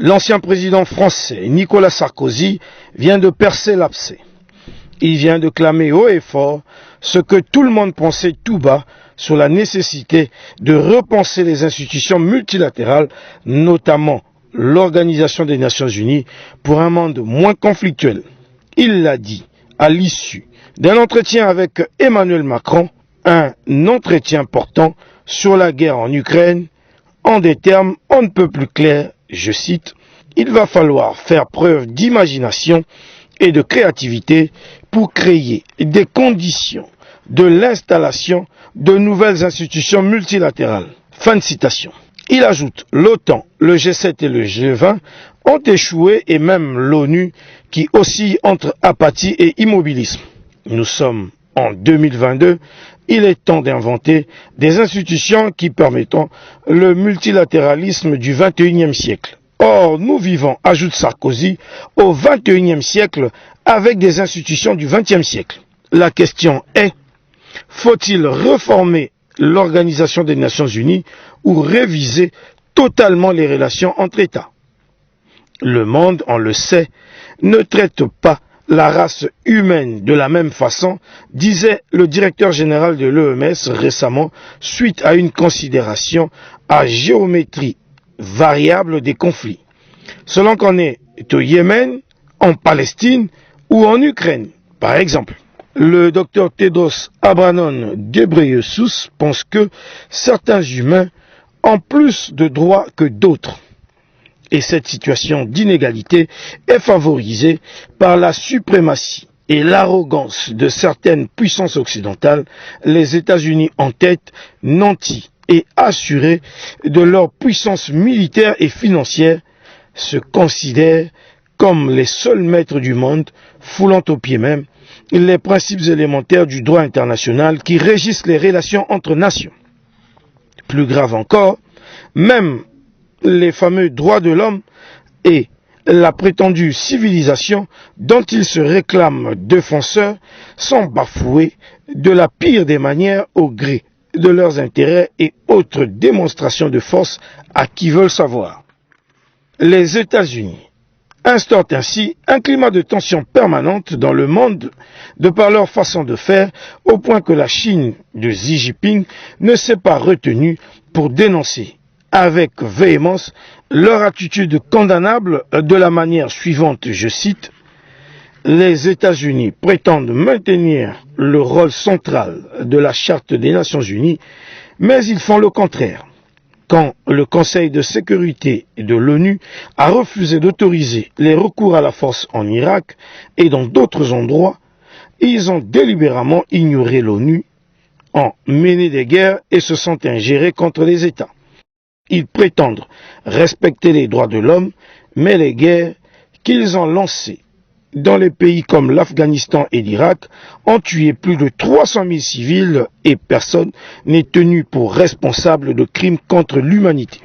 L'ancien président français Nicolas Sarkozy vient de percer l'abcès. Il vient de clamer haut et fort ce que tout le monde pensait tout bas sur la nécessité de repenser les institutions multilatérales, notamment l'Organisation des Nations Unies, pour un monde moins conflictuel. Il l'a dit à l'issue d'un entretien avec Emmanuel Macron, un entretien portant sur la guerre en Ukraine, en des termes on ne peut plus clairs, je cite, « Il va falloir faire preuve d'imagination et de créativité pour créer des conditions de l'installation de nouvelles institutions multilatérales. » Fin de citation. Il ajoute, l'OTAN, le G7 et le G20 ont échoué et même l'ONU qui oscille entre apathie et immobilisme. Nous sommes en 2022, il est temps d'inventer des institutions qui permettront le multilatéralisme du XXIe siècle. Or, nous vivons, ajoute Sarkozy, au XXIe siècle avec des institutions du XXe siècle. La question est, faut-il réformer l'Organisation des Nations Unies ou réviser totalement les relations entre États? Le monde, on le sait, ne traite pas la race humaine de la même façon, disait le directeur général de l'OMS récemment, suite à une considération à géométrie variable des conflits. Selon qu'on est au Yémen, en Palestine ou en Ukraine, par exemple. Le docteur Tedros Adhanom Ghebreyesus pense que certains humains ont plus de droits que d'autres. Et cette situation d'inégalité est favorisée par la suprématie et l'arrogance de certaines puissances occidentales, les États-Unis en tête, nantis et assurés de leur puissance militaire et financière, se considèrent comme les seuls maîtres du monde, foulant aux pieds même les principes élémentaires du droit international qui régissent les relations entre nations. Plus grave encore, même les fameux droits de l'homme et la prétendue civilisation dont ils se réclament défenseurs sont bafoués de la pire des manières au gré de leurs intérêts et autres démonstrations de force à qui veulent savoir. Les États-Unis instaurent ainsi un climat de tension permanente dans le monde de par leur façon de faire, au point que la Chine de Xi Jinping ne s'est pas retenue pour dénoncer avec véhémence leur attitude condamnable de la manière suivante, je cite, « Les États-Unis prétendent maintenir le rôle central de la Charte des Nations Unies, mais ils font le contraire. Quand le Conseil de sécurité de l'ONU a refusé d'autoriser les recours à la force en Irak et dans d'autres endroits, ils ont délibérément ignoré l'ONU, ont mené des guerres et se sont ingérés contre les États. Ils prétendent respecter les droits de l'homme, mais les guerres qu'ils ont lancées dans les pays comme l'Afghanistan et l'Irak ont tué plus de 300 000 civils et personne n'est tenu pour responsable de crimes contre l'humanité.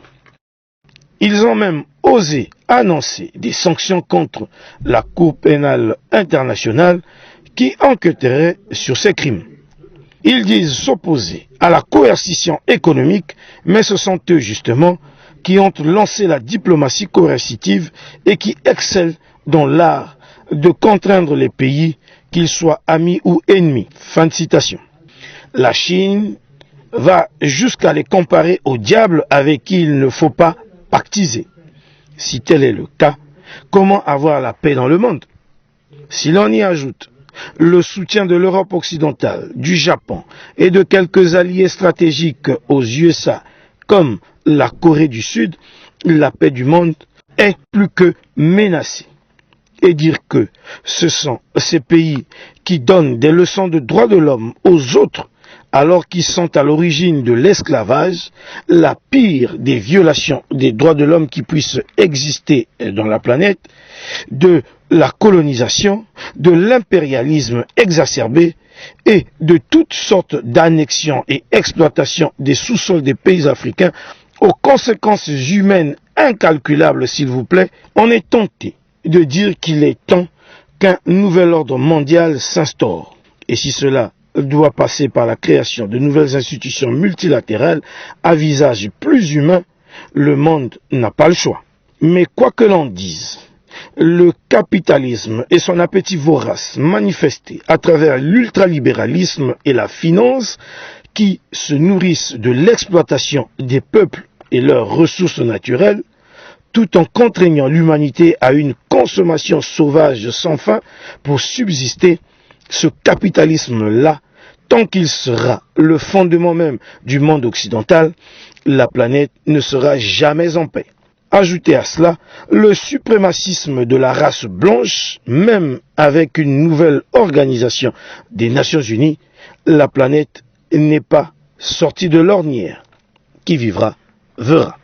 Ils ont même osé annoncer des sanctions contre la Cour pénale internationale qui enquêterait sur ces crimes. Ils disent s'opposer à la coercition économique, mais ce sont eux justement qui ont lancé la diplomatie coercitive et qui excellent dans l'art de contraindre les pays, qu'ils soient amis ou ennemis. Fin de citation. La Chine va jusqu'à les comparer au diable avec qui il ne faut pas pactiser. Si tel est le cas, comment avoir la paix dans le monde? Si l'on y ajoute le soutien de l'Europe occidentale, du Japon et de quelques alliés stratégiques aux USA comme la Corée du Sud, la paix du monde est plus que menacée. Et dire que ce sont ces pays qui donnent des leçons de droits de l'homme aux autres alors qu'ils sont à l'origine de l'esclavage, la pire des violations des droits de l'homme qui puissent exister dans la planète, de la colonisation, de l'impérialisme exacerbé et de toutes sortes d'annexions et exploitations des sous-sols des pays africains aux conséquences humaines incalculables, s'il vous plaît, on est tenté de dire qu'il est temps qu'un nouvel ordre mondial s'instaure. Et si cela doit passer par la création de nouvelles institutions multilatérales à visage plus humain, le monde n'a pas le choix. Mais quoi que l'on dise, le capitalisme et son appétit vorace manifesté à travers l'ultralibéralisme et la finance qui se nourrissent de l'exploitation des peuples et leurs ressources naturelles, tout en contraignant l'humanité à une consommation sauvage sans fin pour subsister, ce capitalisme-là, tant qu'il sera le fondement même du monde occidental, la planète ne sera jamais en paix. Ajoutez à cela le suprémacisme de la race blanche, même avec une nouvelle organisation des Nations Unies, la planète n'est pas sortie de l'ornière. Qui vivra, verra.